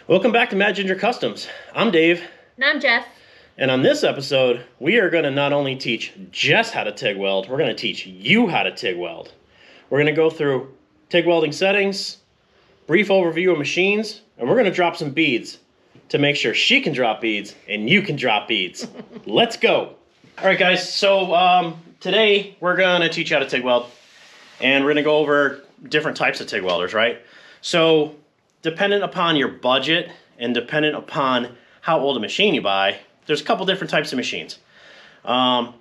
Welcome back to Ginger Customs. I'm Dave. And I'm Jess. And on this episode, we are going to not only teach Jess how to TIG weld, we're going to teach you how to TIG weld. We're going to go through TIG welding settings, brief overview of machines, and we're going to drop some beads to make sure she can drop beads and you can drop beads. Let's go. All right, guys. So today we're going to teach you how to TIG weld, and we're going to go over different types of TIG welders, right? So dependent upon your budget and dependent upon how old a machine you buy, there's a couple different types of machines.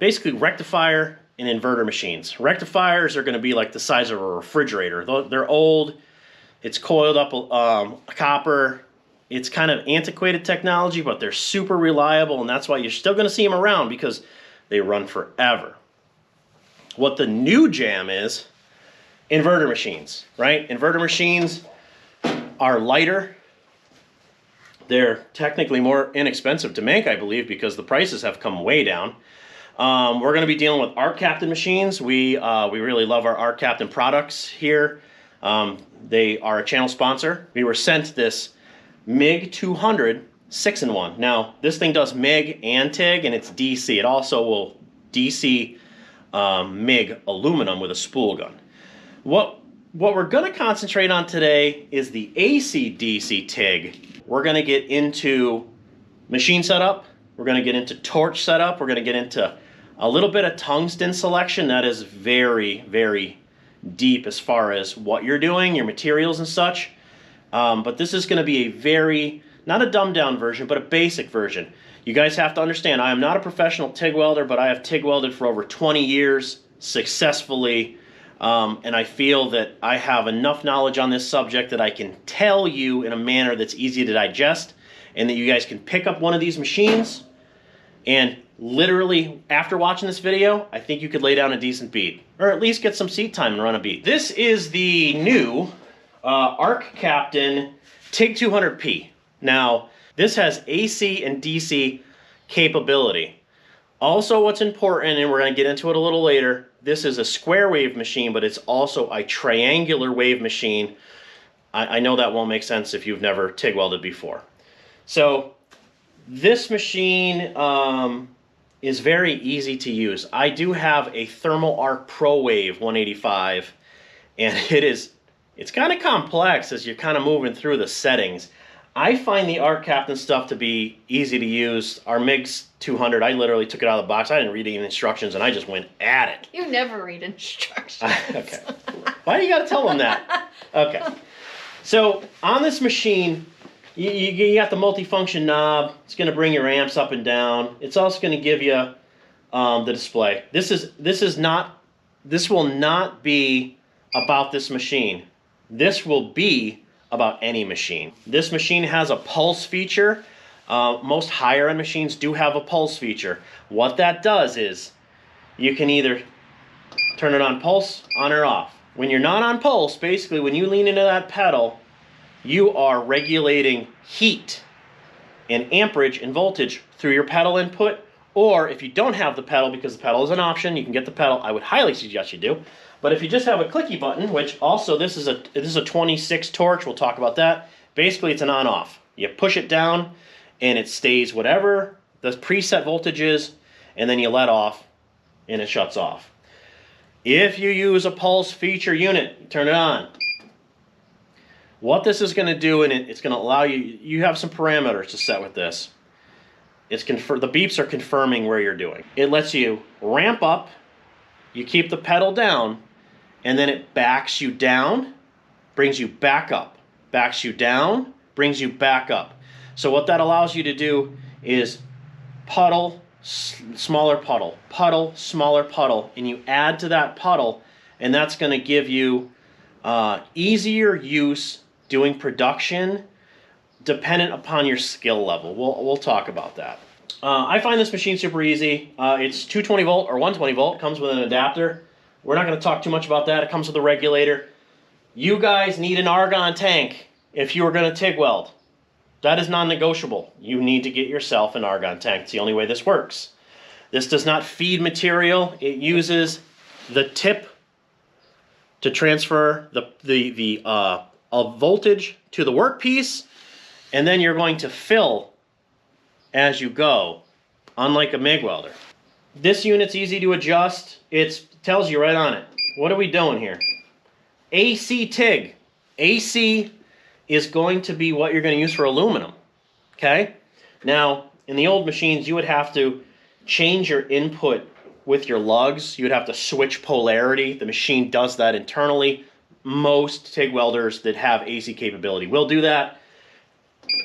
Basically rectifier and inverter machines. Rectifiers are going to be like the size of a refrigerator. They're old, it's coiled up copper, it's kind of antiquated technology, but they're super reliable, and that's why you're still going to see them around because they run forever. What the new jam is, inverter machines, right? Inverter machines are lighter. They're technically more inexpensive to make, I believe, because the prices have come way down. We're going to be dealing with ARCCAPTAIN machines. We really love our ARCCAPTAIN products here. They are a channel sponsor. We were sent this MIG 200 6-in-1. Now, this thing does MIG and TIG, and it's DC. It also will DC MIG aluminum with a spool gun. What we're going to concentrate on today is the AC/DC TIG. We're going to get into machine setup. We're going to get into torch setup. We're going to get into a little bit of tungsten selection. That is very, very deep as far as what you're doing, your materials and such. But this is going to be a very, not a dumbed down version, but a basic version. You guys have to understand, I am not a professional TIG welder, but I have TIG welded for over 20 years successfully. And I feel that I have enough knowledge on this subject that I can tell you in a manner that's easy to digest, and that you guys can pick up one of these machines and literally, after watching this video, I think you could lay down a decent bead, or at least get some seat time and run a bead. This is the new ARCCAPTAIN TIG 200P. Now, this has AC and DC capability. Also, what's important, and we're going to get into it a little later, this is a square wave machine, but it's also a triangular wave machine. I know that won't make sense if you've never TIG welded before. So this machine is very easy to use. I do have a Thermal Arc Pro Wave 185, and it's kind of complex as you're kind of moving through the settings. I find the ARCCAPTAIN stuff to be easy to use. Our MIG 200, I literally took it out of the box. I didn't read any instructions, and I just went at it. You never read instructions. Okay. Why do you got to tell them that? Okay. So on this machine, you got the multifunction knob. It's going to bring your amps up and down. It's also going to give you the display. This will not be about this machine. This will be about any machine. This machine has a pulse feature. Most higher end machines do have a pulse feature. What that does is you can either turn it on pulse, on or off. When you're not on pulse, basically when you lean into that pedal, you are regulating heat and amperage and voltage through your pedal input. Or if you don't have the pedal, because the pedal is an option, you can get the pedal. I would highly suggest you do. But if you just have a clicky button, which also this is a 26 torch, we'll talk about that. Basically, it's an on-off. You push it down, and it stays whatever the preset voltage is, and then you let off, and it shuts off. If you use a pulse feature unit, turn it on. What this is going to do, and it's going to allow you have some parameters to set with this. The beeps are confirming where you're doing. It lets you ramp up, you keep the pedal down, and then it backs you down, brings you back up, backs you down, brings you back up. So what that allows you to do is puddle, smaller puddle, puddle, smaller puddle, and you add to that puddle, and that's going to give you easier use doing production dependent upon your skill level. We'll talk about that. I find this machine super easy. It's 220 volt or 120 volt, comes with an adapter. We're not going to talk too much about that. It comes with a regulator. You guys need an argon tank if you are going to TIG weld. That is non-negotiable. You need to get yourself an argon tank. It's the only way this works. This does not feed material. It uses the tip to transfer the voltage to the workpiece, and then you're going to fill as you go, unlike a MIG welder. This unit's easy to adjust. It tells you right on it. What are we doing here? AC TIG. AC is going to be what you're going to use for aluminum. Okay? Now, in the old machines, you would have to change your input with your lugs. You would have to switch polarity. The machine does that internally. Most TIG welders that have AC capability will do that.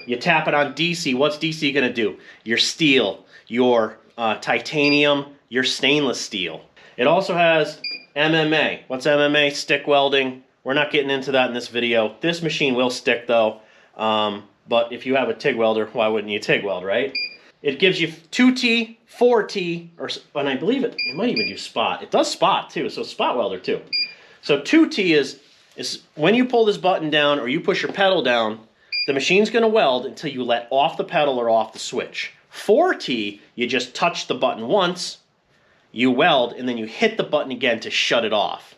You tap it on DC. What's DC going to do? Your steel, your titanium, your stainless steel. It also has MMA. What's MMA? Stick welding. We're not getting into that in this video. This machine will stick though. But if you have a TIG welder, why wouldn't you TIG weld, right? It gives you 2T, 4T, and I believe it might even do spot. It does spot too, so spot welder too. So 2T is when you pull this button down or you push your pedal down, the machine's going to weld until you let off the pedal or off the switch. 4T, you just touch the button once, you weld, and then you hit the button again to shut it off.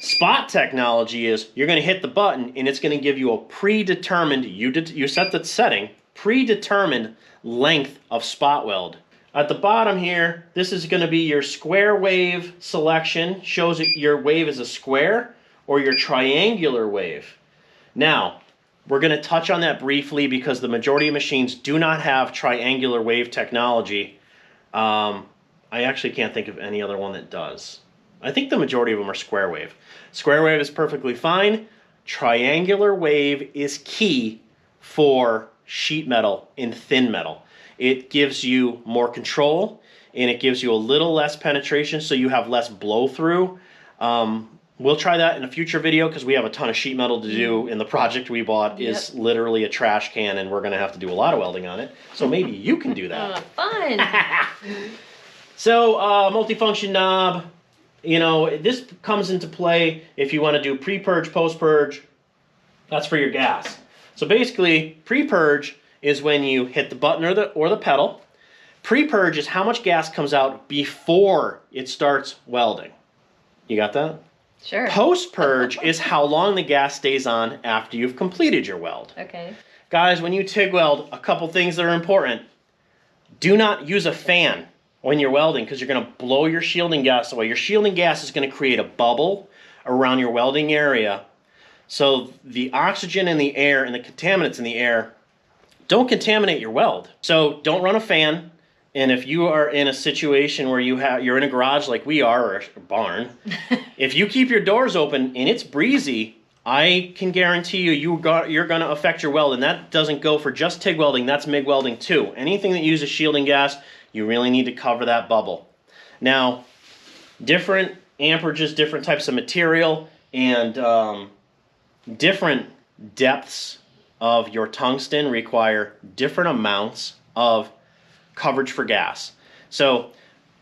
Spot technology is you're going to hit the button and it's going to give you a predetermined, you set the setting, predetermined length of spot weld. At the bottom here, this is going to be your square wave selection. Shows that your wave is a square or your triangular wave. Now, we're going to touch on that briefly because the majority of machines do not have triangular wave technology. I actually can't think of any other one that does. I think the majority of them are square wave. Square wave is perfectly fine. Triangular wave is key for sheet metal and thin metal. It gives you more control and it gives you a little less penetration so you have less blow through. We'll try that in a future video because we have a ton of sheet metal to do, and the project we bought is literally a trash can and we're going to have to do a lot of welding on it. So maybe you can do that. Fun! So multifunction knob, you know, this comes into play if you want to do pre-purge, post-purge. That's for your gas. So basically, pre-purge is when you hit the button or the pedal. Pre-purge is how much gas comes out before it starts welding. You got that? Sure. Post-purge is how long the gas stays on after you've completed your weld. Okay. Guys, when you TIG weld, a couple things that are important. Do not use a fan when you're welding because you're going to blow your shielding gas away. Your shielding gas is going to create a bubble around your welding area. So the oxygen in the air and the contaminants in the air don't contaminate your weld. So don't run a fan. And if you are in a situation where you're in a garage like we are, or a barn, if you keep your doors open and it's breezy, I can guarantee you're going to affect your weld. And that doesn't go for just TIG welding, that's MIG welding too. Anything that uses shielding gas, you really need to cover that bubble. Now, different amperages, different types of material, and different depths of your tungsten require different amounts of coverage for gas. So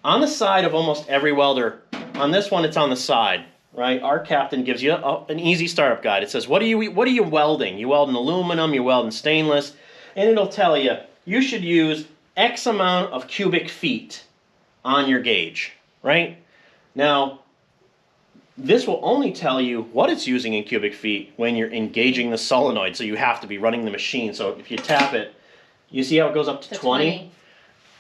on the side of almost every welder, on this one it's on the side, right? ARCCAPTAIN gives you an easy startup guide. It says, what are you welding? You weld in aluminum, you weld in stainless, and it'll tell you, you should use X amount of cubic feet on your gauge, right? Now, this will only tell you what it's using in cubic feet when you're engaging the solenoid, so you have to be running the machine. So if you tap it, you see how it goes up to 20?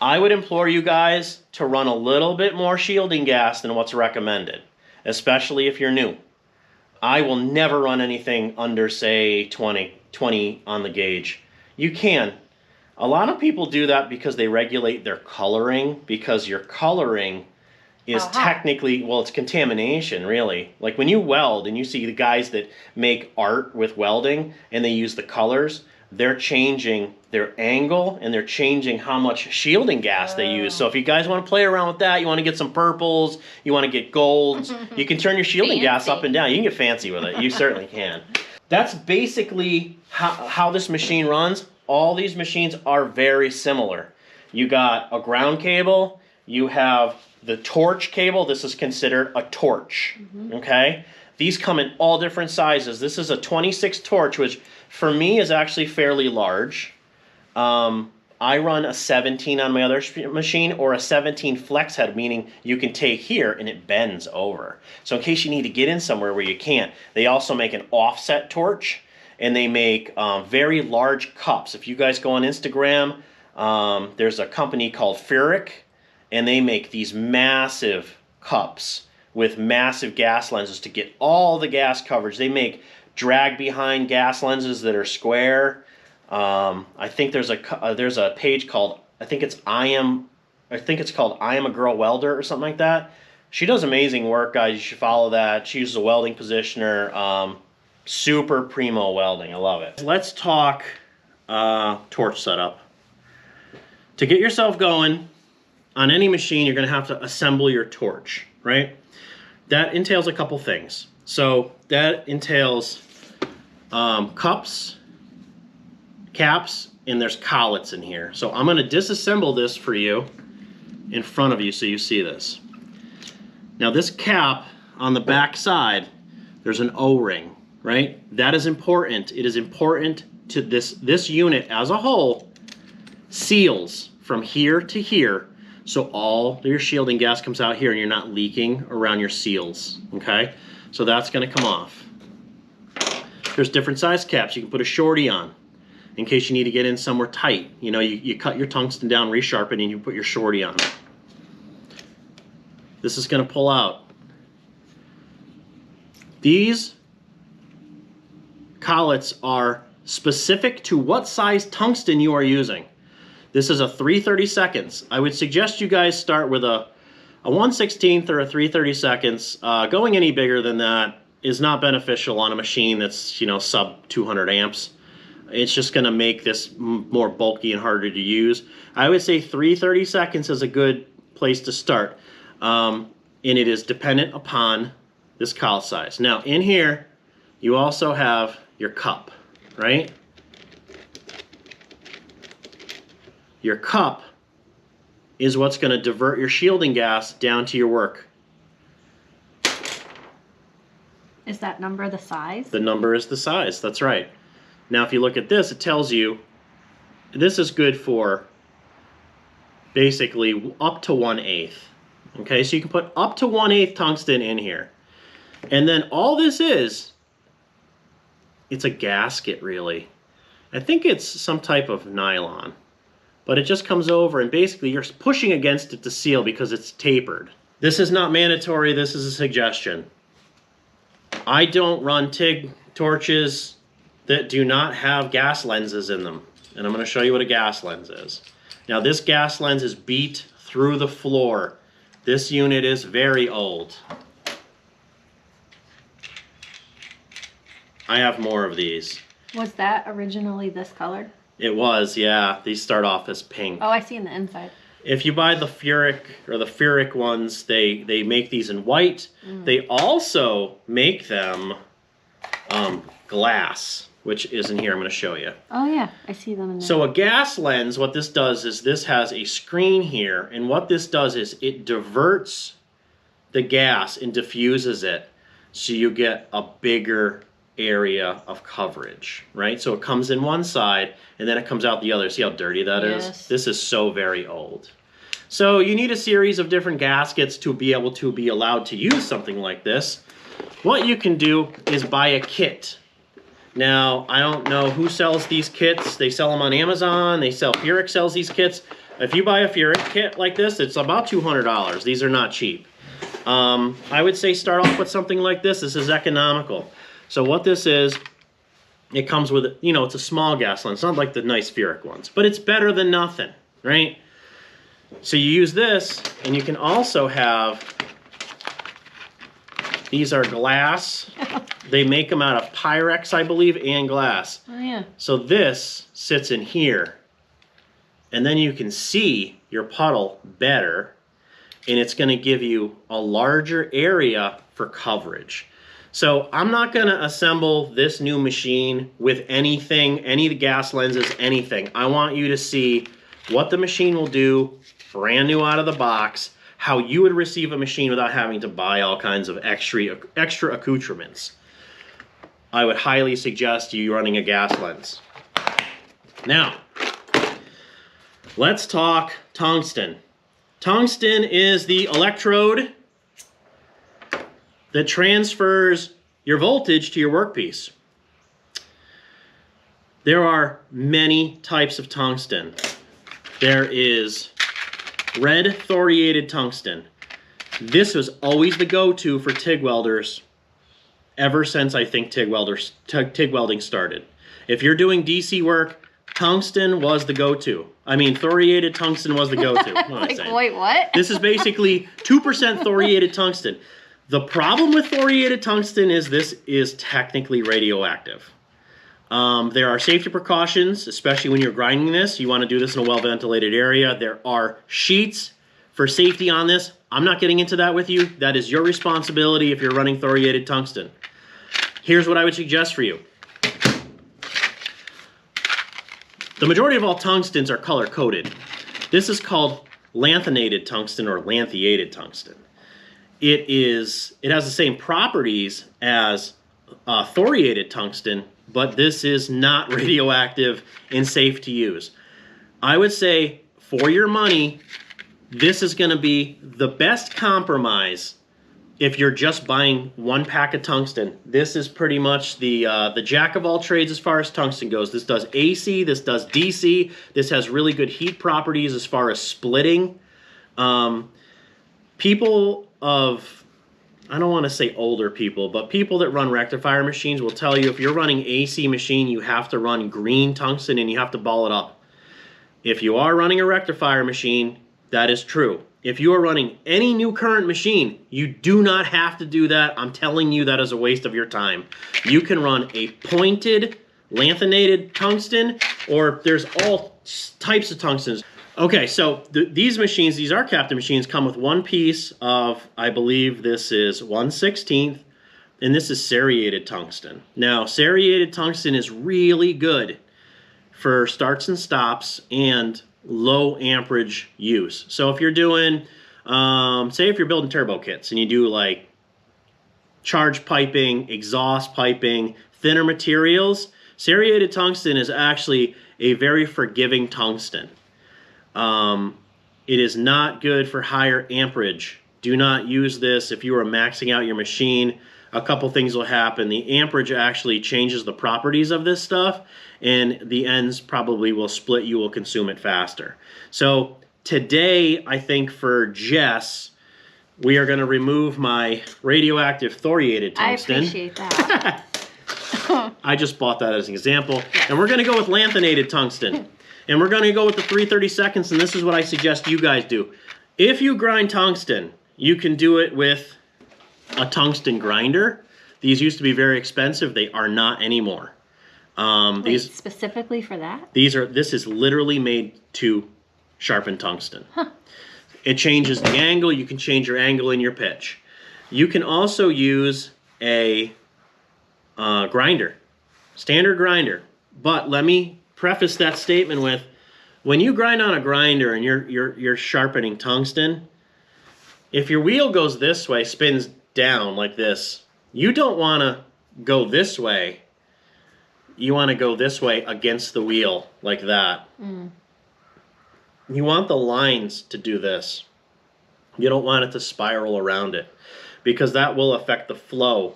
I would implore you guys to run a little bit more shielding gas than what's recommended, especially if you're new. I will never run anything under, say, 20 on the gauge. You can. A lot of people do that because they regulate their coloring, because your coloring is technically, well, it's contamination, really. Like when you weld and you see the guys that make art with welding and they use the colors, they're changing their angle and they're changing how much shielding gas they use. So if you guys want to play around with that, you want to get some purples, you want to get golds, you can turn your shielding gas up and down. You can get fancy with it. You certainly can. That's basically how this machine runs. All these machines are very similar. You got a ground cable, you have the torch cable. This is considered a torch, okay? These come in all different sizes. This is a 26 torch, which for me is actually fairly large. I run a 17 on my other machine, or a 17 flex head, meaning you can take here and it bends over. So in case you need to get in somewhere where you can't, they also make an offset torch. and they make very large cups. If you guys go on Instagram, there's a company called Ferric, and they make these massive cups with massive gas lenses to get all the gas coverage. They make drag behind gas lenses that are square. I think there's a page called, I think it's called I Am a Girl Welder or something like that. She does amazing work, guys. You should follow that. She uses a welding positioner. Super primo welding. I love it. Let's talk torch setup. To get yourself going on any machine, you're going to have to assemble your torch, right? That entails a couple things. So that entails cups, caps, and there's collets in here. So I'm going to disassemble this for you in front of you so you see this. Now this cap on the back side, there's an O-ring, right? That is important. It is important to this unit as a whole seals from here to here, so all your shielding gas comes out here and you're not leaking around your seals, okay? So that's gonna come off. There's different size caps. You can put a shorty on in case you need to get in somewhere tight. You know, you cut your tungsten down, resharpen, and you put your shorty on. This is gonna pull out. These collets are specific to what size tungsten you are using. This is a 3/32. I would suggest you guys start with a 1/16 or a 3/32. Going any bigger than that is not beneficial on a machine that's, you know, sub 200 amps. It's just going to make this more bulky and harder to use. I would say 3/32 is a good place to start. And it is dependent upon this collet size. Now in here, you also have your cup, right? Your cup is what's going to divert your shielding gas down to your work. Is that number the size? The number is the size, that's right. Now if you look at this, it tells you this is good for basically up to 1/8. Okay, so you can put up to 1/8 tungsten in here. And then all this is, it's a gasket really. I think it's some type of nylon. But it just comes over and basically you're pushing against it to seal because it's tapered. This is not mandatory, this is a suggestion. I don't run TIG torches that do not have gas lenses in them. And I'm going to show you what a gas lens is. Now this gas lens is beat through the floor. This unit is very old. I have more of these. Was that originally this color? It was, yeah. These start off as pink. Oh, I see in the inside. If you buy the Ferric ones, they make these in white. They also make them glass, which is in here. I'm going to show you. Oh yeah, I see them in there. So a gas lens, what this does is this has a screen here, and what this does is it diverts the gas and diffuses it, so you get a bigger area of coverage, right? So it comes in one side and then it comes out the other. See how dirty that is? This is so very old. So you need a series of different gaskets to be able to be allowed to use something like this. What you can do is buy a kit. Now, I don't know who sells these kits. They sell them on Amazon. Ferric sells these kits. If you buy a Ferric kit like this, it's about $200. These are not cheap. I would say start off with something like this. This is economical. So what this is, it comes with, you know, it's a small gas lens. It's not like the nice Ferric ones, but it's better than nothing, right? So you use this, and you can also have, these are glass. They make them out of Pyrex, I believe, and glass. Oh yeah. So this sits in here, and then you can see your puddle better, and it's going to give you a larger area for coverage. So I'm not going to assemble this new machine with anything, any of the gas lenses, anything. I want you to see what the machine will do, brand new out of the box, how you would receive a machine without having to buy all kinds of extra accoutrements. I would highly suggest you running a gas lens. Now, let's talk tungsten. Tungsten is the electrode that transfers your voltage to your workpiece. There are many types of tungsten. There is red thoriated tungsten. This was always the go-to for TIG welders ever since I think TIG welding started. If you're doing DC work, tungsten was the go-to. I mean, thoriated tungsten was the go-to. Like, wait, what? This is basically 2% thoriated tungsten. The problem with thoriated tungsten is this is technically radioactive. There are safety precautions, especially when you're grinding this. You want to do this in a well-ventilated area. There are sheets for safety on this. I'm not getting into that with you. That is your responsibility if you're running thoriated tungsten. Here's what I would suggest for you. The majority of all tungstens are color-coded. This is called lanthanated tungsten or lanthiated tungsten. It has the same properties as thoriated tungsten, but this is not radioactive and safe to use. I would say for your money, this is going to be the best compromise if you're just buying one pack of tungsten. This is pretty much the jack of all trades as far as tungsten goes. This does AC, this does DC, this has really good heat properties as far as splitting. People of, I don't want to say older people, but people that run rectifier machines will tell you if you're running AC machine, you have to run green tungsten and you have to ball it up. If you are running a rectifier machine, that is true. If you are running any new current machine, you do not have to do that. I'm telling you that is a waste of your time. You can run a pointed lanthanated tungsten, or there's all types of tungstens. Okay, so these machines, these ARCCAPTAIN machines, come with one piece of, I believe this is 1/16, and this is serrated tungsten. Now, serrated tungsten is really good for starts and stops and low amperage use. So if you're doing, say if you're building turbo kits and you do like charge piping, exhaust piping, thinner materials, serrated tungsten is actually a very forgiving tungsten. It is not good for higher amperage. Do not use this if you are maxing out your machine. A couple things will happen. The amperage actually changes the properties of this stuff, and the ends probably will split. You will consume it faster. So today, I think for Jess, we are going to remove my radioactive thoriated tungsten. I appreciate that. I just bought that as an example. And we're going to go with lanthanated tungsten. And we're going to go with the 3/32, and this is what I suggest you guys do. If you grind tungsten, you can do it with a tungsten grinder. These used to be very expensive. They are not anymore. Wait, specifically for that? This is literally made to sharpen tungsten. Huh. It changes the angle. You can change your angle and your pitch. You can also use a grinder, standard grinder. But let me preface that statement with, when you grind on a grinder and you're sharpening tungsten, if your wheel goes this way, spins down like this, you don't want to go this way. You want to go this way against the wheel like that. Mm. You want the lines to do this. You don't want it to spiral around it, because that will affect the flow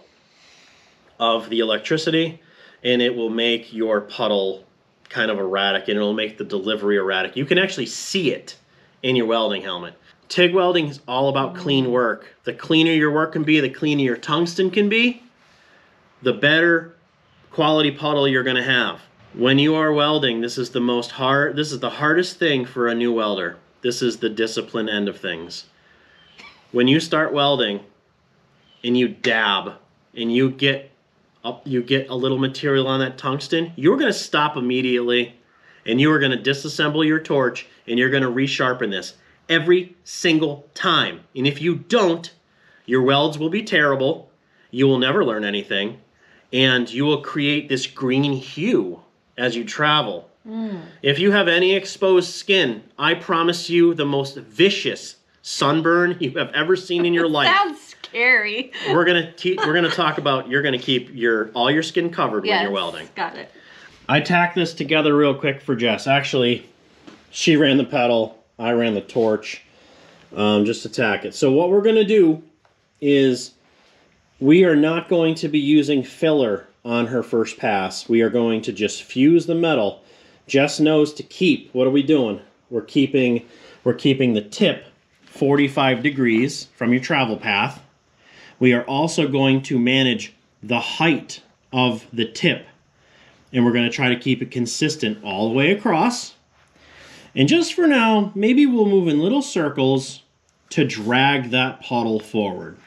of the electricity, and it will make your puddle kind of erratic, and it'll make the delivery erratic. You can actually see it in your welding helmet. TIG welding is all about clean work. The cleaner your work can be, the cleaner your tungsten can be, the better quality puddle you're going to have. When you are welding, this is the hardest thing for a new welder. This is the discipline end of things. When you start welding and you dab and you get a little material on that tungsten, you're going to stop immediately, and you are going to disassemble your torch, and you're going to resharpen this every single time. And if you don't, your welds will be terrible, you will never learn anything, and you will create this green hue as you travel. If you have any exposed skin, I promise you the most vicious sunburn you have ever seen in your life. Sounds scary. We're gonna talk about, you're gonna keep all your skin covered when you're welding. Got it. I tacked this together real quick for Jess. Actually, she ran the pedal, I ran the torch, just to tack it. So what we're gonna do is we are not going to be using filler on her first pass. We are going to just fuse the metal. Jess knows to keep, what are we doing? We're keeping the tip 45 degrees from your travel path. We are also going to manage the height of the tip, and we're going to try to keep it consistent all the way across. And just for now, maybe we'll move in little circles to drag that puddle forward.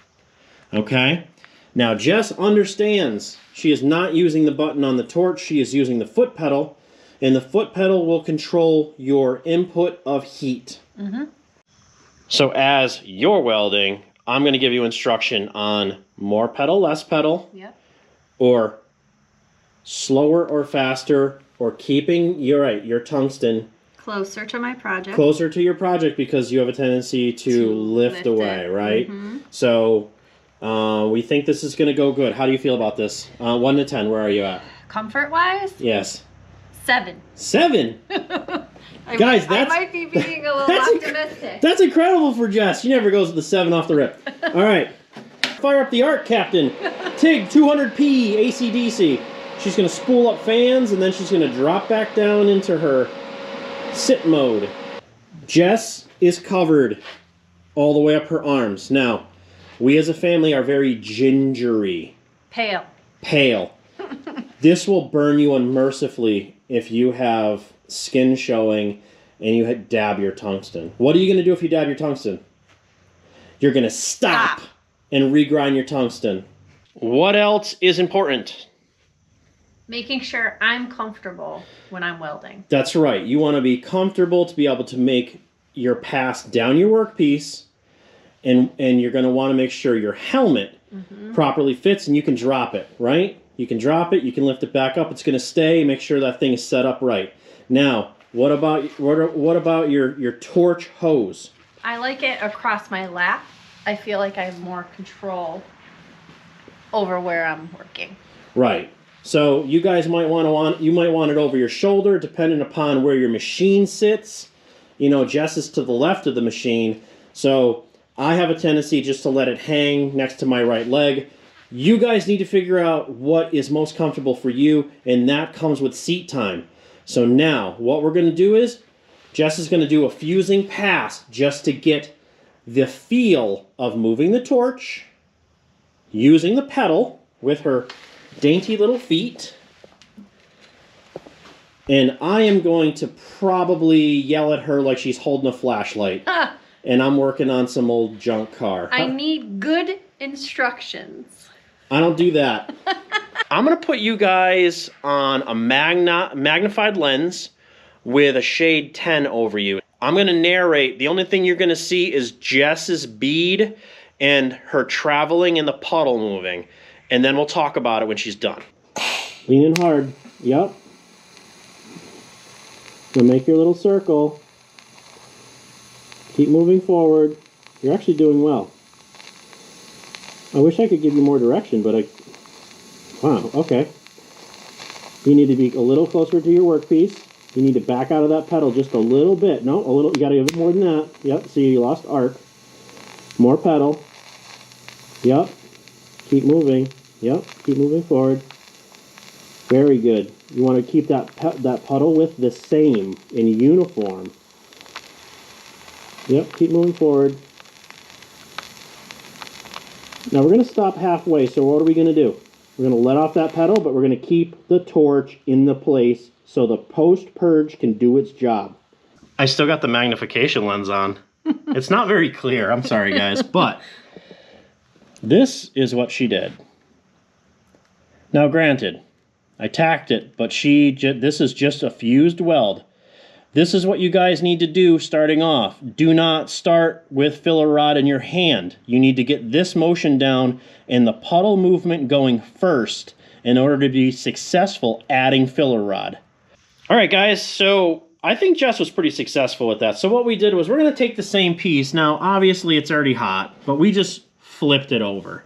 Okay? Now Jess understands she is not using the button on the torch, she is using the foot pedal, and the foot pedal will control your input of heat. Mm-hmm. So as you're welding, I'm going to give you instruction on more pedal, less pedal, yep, or slower or faster, or keeping your tungsten closer to my project. Closer to your project, because you have a tendency to lift away, right? Mm-hmm. So we think this is going to go good. How do you feel about this? 1 to 10, where are you at? Comfort-wise? Yes. 7. 7? Guys, I might be being a little optimistic. That's incredible for Jess. She never goes with the 7 off the rip. All right. Fire up the ARC Captain. TIG 200p AC/DC. She's going to spool up fans, and then she's going to drop back down into her sit mode. Jess is covered all the way up her arms. Now, we as a family are very gingery. Pale. Pale. This will burn you unmercifully if you have skin showing and you dab your tungsten. What are you going to do if you dab your tungsten? You're going to stop and regrind your tungsten. What else is important? Making sure I'm comfortable when I'm welding. That's right. You want to be comfortable to be able to make your pass down your workpiece, and you're going to want to make sure your helmet properly fits, and you can drop it, right? You can drop it, you can lift it back up, it's going to stay. Make sure that thing is set up right. Now, what about your torch hose? I like it across my lap. I feel like I have more control over where I'm working. Right. So you guys might want it over your shoulder, depending upon where your machine sits. You know, Jess is to the left of the machine, so I have a tendency just to let it hang next to my right leg. You guys need to figure out what is most comfortable for you, and that comes with seat time. So now, what we're going to do is, Jess is going to do a fusing pass just to get the feel of moving the torch, using the pedal with her dainty little feet. And I am going to probably yell at her like she's holding a flashlight. And I'm working on some old junk car. I need good instructions. I don't do that. I'm going to put you guys on a magnified lens with a shade 10 over you. I'm going to narrate. The only thing you're going to see is Jess's bead and her traveling and the puddle moving. And then we'll talk about it when she's done. Lean in hard. Yep. So make your little circle. Keep moving forward. You're actually doing well. I wish I could give you more direction, but wow, okay. You need to be a little closer to your workpiece. You need to back out of that pedal just a little bit. No, a little. You got to give it more than that. Yep, see, you lost arc. More pedal. Yep. Keep moving. Yep, keep moving forward. Very good. You want to keep that puddle width the same, in uniform. Yep, keep moving forward. Now we're going to stop halfway, so what are we going to do? We're going to let off that pedal, but we're going to keep the torch in the place so the post-purge can do its job. I still got the magnification lens on. It's not very clear, I'm sorry guys, but this is what she did. Now granted, I tacked it, but this is just a fused weld. This is what you guys need to do starting off. Do not start with filler rod in your hand. You need to get this motion down and the puddle movement going first in order to be successful adding filler rod. All right, guys, so I think Jess was pretty successful with that. So what we did was we're going to take the same piece. Now, obviously, it's already hot, but we just flipped it over.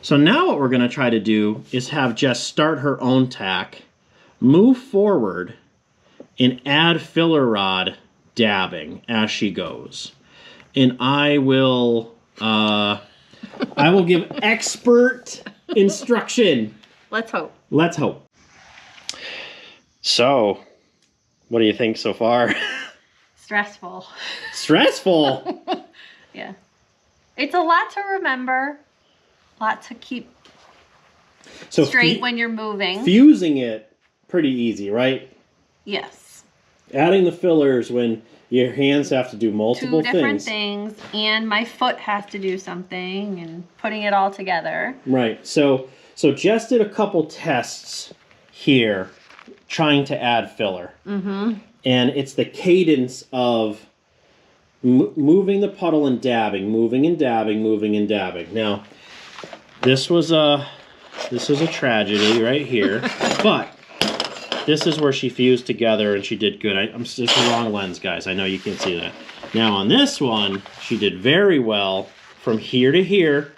So now what we're going to try to do is have Jess start her own tack, move forward, and add filler rod dabbing as she goes. And I will give expert instruction. Let's hope. Let's hope. So, what do you think so far? Stressful. Stressful? Yeah. It's a lot to remember. A lot to keep straight when you're moving. Fusing it, pretty easy, right? Yes. Adding the fillers when your hands have to do multiple things. 2 different things, and my foot has to do something, and putting it all together. Right. So Jess did a couple tests here trying to add filler. Mm-hmm. And it's the cadence of moving the puddle and dabbing, moving and dabbing, moving and dabbing. Now, this was a tragedy right here, but this is where she fused together and she did good. It's the wrong lens, guys. I know you can't see that. Now on this one, she did very well from here to here.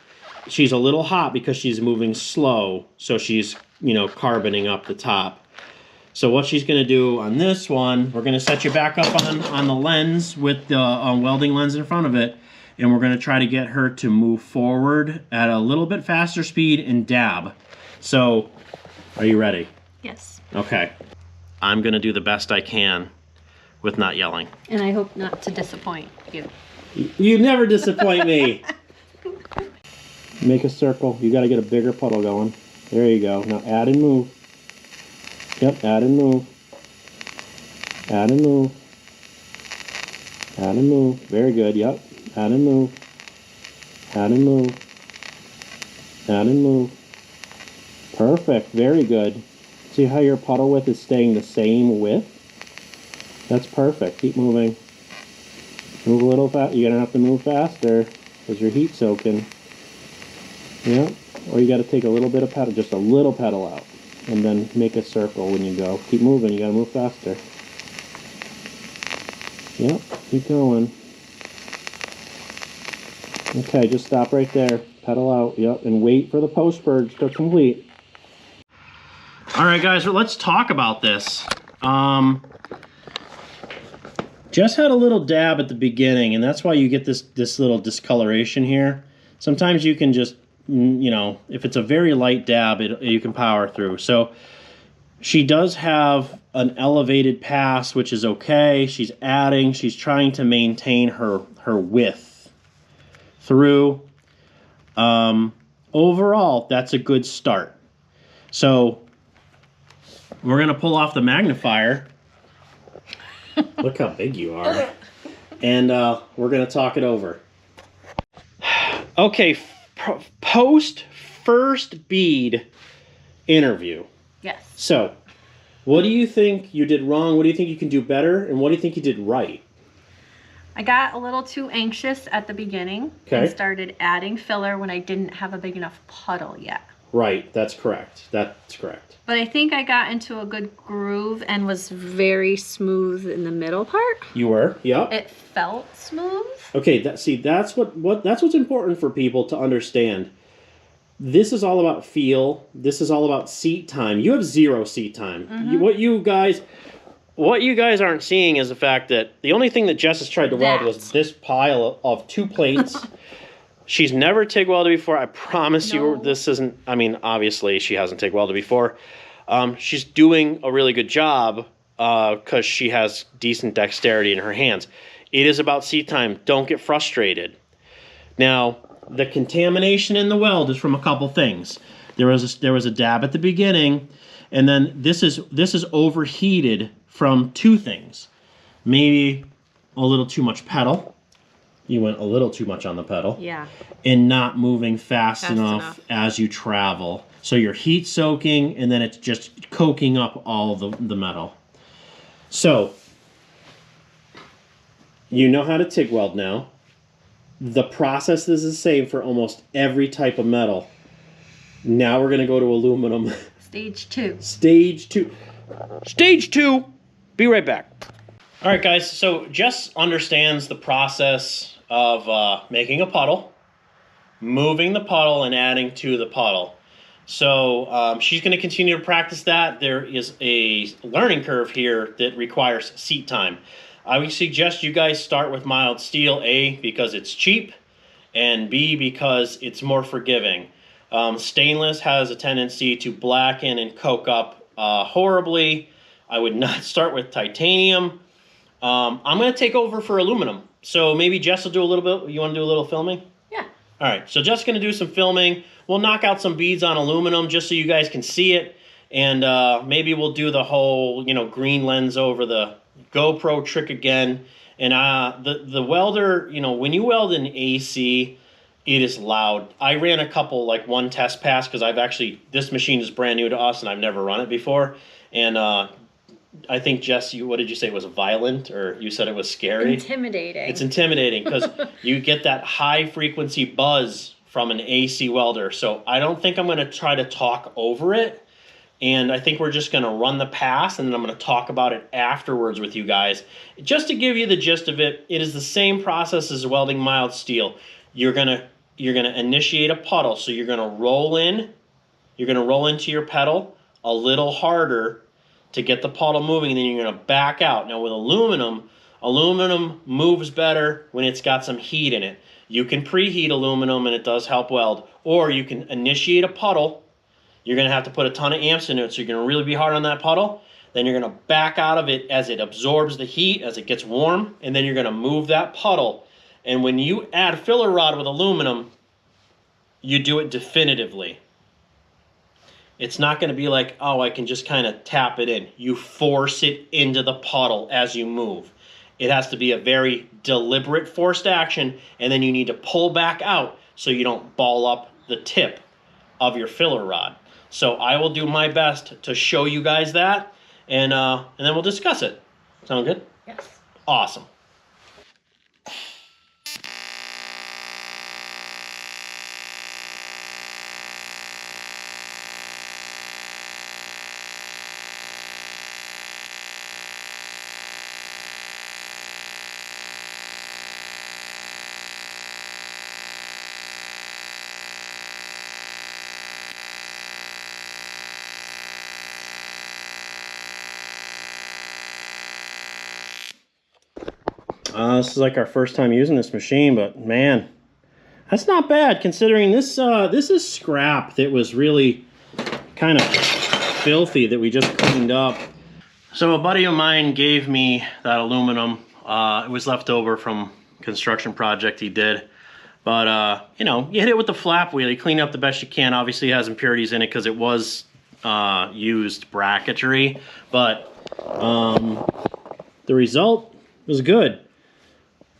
She's a little hot because she's moving slow, so she's, carboning up the top. So what she's going to do on this one, we're going to set you back up on the lens with the welding lens in front of it, and we're going to try to get her to move forward at a little bit faster speed and dab. So, are you ready? Yes. Okay. I'm going to do the best I can with not yelling. And I hope not to disappoint you. You never disappoint me. Make a circle. You got to get a bigger puddle going. There you go. Now add and move. Yep, add and move. Add and move. Add and move. Very good. Yep. Add and move. Add and move. Add and move. Perfect. Very good. See how your puddle width is staying the same width? That's perfect. Keep moving. Move a little fast. You're going to have to move faster because your heat's soaking. Yep. Or you got to take a little bit of pedal, just a little pedal out. And then make a circle when you go. Keep moving. You got to move faster. Yep. Keep going. Okay, just stop right there. Pedal out. Yep. And wait for the post purge to complete. All right, guys. Well, let's talk about this. Jess had a little dab at the beginning, and that's why you get this little discoloration here. Sometimes you can just, if it's a very light dab, you can power through. So she does have an elevated pass, which is okay. She's adding. She's trying to maintain her width through. Overall, that's a good start. So we're going to pull off the magnifier. Look how big you are. And we're going to talk it over. Okay, post first bead interview. Yes. So, what do you think you did wrong? What do you think you can do better? And what do you think you did right? I got a little too anxious at the beginning and started adding filler when I didn't have a big enough puddle yet. Right, that's correct. That's correct. But I think I got into a good groove and was very smooth in the middle part. You were, yep. It felt smooth. Okay, that's what's important for people to understand. This is all about feel. This is all about seat time. You have 0 seat time. Mm-hmm. What you guys aren't seeing is the fact that the only thing that Jess has tried to weld was this pile of 2 plates. She's never TIG welded before. I promise you this isn't, obviously she hasn't TIG welded before. She's doing a really good job because she has decent dexterity in her hands. It is about seat time. Don't get frustrated. Now, the contamination in the weld is from a couple things. There was a dab at the beginning, and then this is overheated from 2 things. Maybe a little too much pedal. You went a little too much on the pedal. Yeah. And not moving fast enough as you travel. So you're heat soaking, and then it's just coking up all the metal. So, you know how to TIG weld now. The process is the same for almost every type of metal. Now we're going to go to aluminum. Stage 2. Stage 2. Stage 2. Be right back. All right, guys. So Jess understands the process of making a puddle, moving the puddle, and adding to the puddle. So she's going to continue to practice that. There is a learning curve here that requires seat time. I would suggest you guys start with mild steel, A, because it's cheap, and B, because it's more forgiving. Stainless has a tendency to blacken and coke up horribly. I would not start with titanium. I'm going to take over for aluminum. So maybe Jess will do a little bit. You want to do a little filming? Yeah. All right. So Jess is going to do some filming. We'll knock out some beads on aluminum just so you guys can see it. And maybe we'll do the whole, green lens over the GoPro trick again. And the welder, when you weld in AC, it is loud. I ran a couple, like one test pass, because this machine is brand new to us and I've never run it before. And I think, Jess, what did you say? It was violent, or you said it was scary? Intimidating. It's intimidating because you get that high frequency buzz from an AC welder. So I don't think I'm going to try to talk over it. And I think we're just going to run the pass, and then I'm going to talk about it afterwards with you guys. Just to give you the gist of it, it is the same process as welding mild steel. You're going to initiate a puddle. So you're going to roll in. You're going to roll into your pedal a little harder to get the puddle moving, and then you're going to back out. Now with aluminum moves better when it's got some heat in it. You can preheat aluminum, and it does help weld. Or you can initiate a puddle. You're going to have to put a ton of amps into it, so you're going to really be hard on that puddle. Then you're going to back out of it as it absorbs the heat, as it gets warm, and then you're going to move that puddle. And when you add filler rod with aluminum, you do it definitively. It's not going to be like, oh, I can just kind of tap it in. You force it into the puddle as you move. It has to be a very deliberate forced action, and then you need to pull back out so you don't ball up the tip of your filler rod. So I will do my best to show you guys that, and then we'll discuss it. Sound good? Yes. Awesome. This is like our first time using this machine, but man, that's not bad considering this is scrap that was really kind of filthy that we just cleaned up. So a buddy of mine gave me that aluminum. It was left over from construction project he did. But, you hit it with the flap wheel. You clean it up the best you can. Obviously it has impurities in it because it was used bracketry. But the result was good.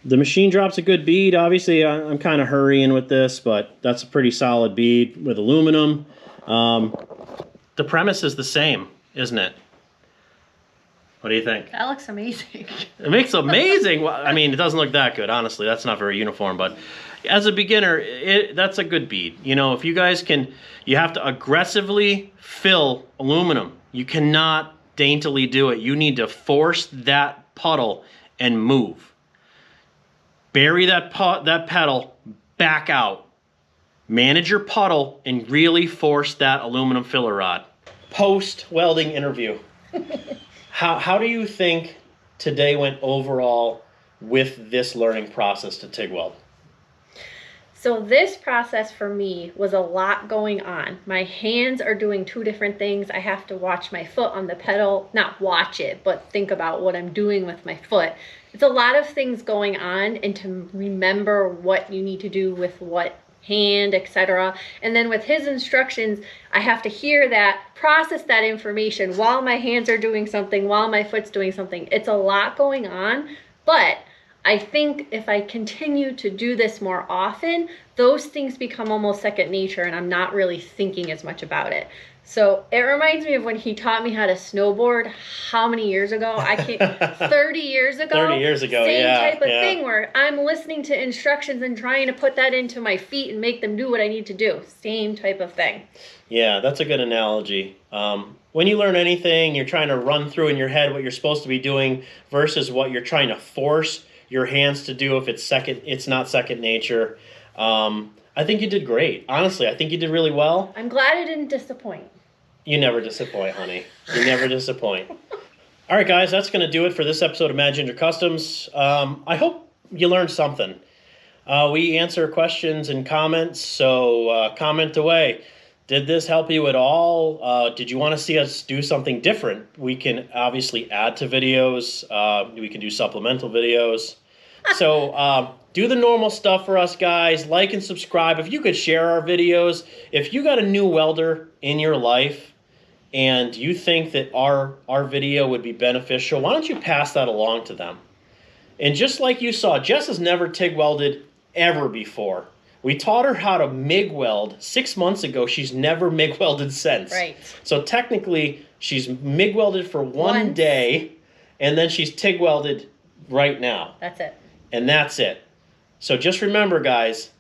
The machine drops a good bead. Obviously, I'm kind of hurrying with this, but that's a pretty solid bead with aluminum. The premise is the same, isn't it? What do you think? That looks amazing. It makes amazing. Well, I mean, it doesn't look that good, honestly. That's not very uniform, but as a beginner, that's a good bead. If you guys can, you have to aggressively fill aluminum. You cannot daintily do it. You need to force that puddle and move. Bury that pedal back out. Manage your puddle and really force that aluminum filler rod. Post-welding interview. How do you think today went overall with this learning process to TIG weld? So this process for me was a lot going on. My hands are doing two different things. I have to watch my foot on the pedal, not watch it, but think about what I'm doing with my foot. It's a lot of things going on, and to remember what you need to do with what hand, etc. And then with his instructions, I have to hear that, process that information while my hands are doing something, while my foot's doing something. It's a lot going on, but I think if I continue to do this more often, those things become almost second nature, and I'm not really thinking as much about it. So it reminds me of when he taught me how to snowboard. How many years ago? I can't. 30 years ago. 30 years ago. Same yeah, type of thing where I'm listening to instructions and trying to put that into my feet and make them do what I need to do. Same type of thing. Yeah, that's a good analogy. When you learn anything, you're trying to run through in your head what you're supposed to be doing versus what you're trying to force your hands to do if it's not second nature. I think you did great. Honestly, I think you did really well. I'm glad I didn't disappoint. You never disappoint, honey. You never disappoint. All right, guys, that's going to do it for this episode of Mad Ginger Customs. I hope you learned something. We answer questions and comments, so comment away. Did this help you at all? Did you want to see us do something different? We can obviously add to videos. We can do supplemental videos. So do the normal stuff for us, guys. Like and subscribe. If you could share our videos. If you got a new welder in your life and you think that our video would be beneficial, why don't you pass that along to them? And just like you saw, Jess has never TIG welded ever before. We taught her how to MIG weld 6 months ago. She's never MIG welded since. Right. So technically, she's MIG welded for one day, and then she's TIG welded right now. That's it. And that's it. So just remember, guys,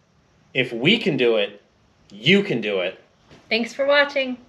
if we can do it, you can do it. Thanks for watching.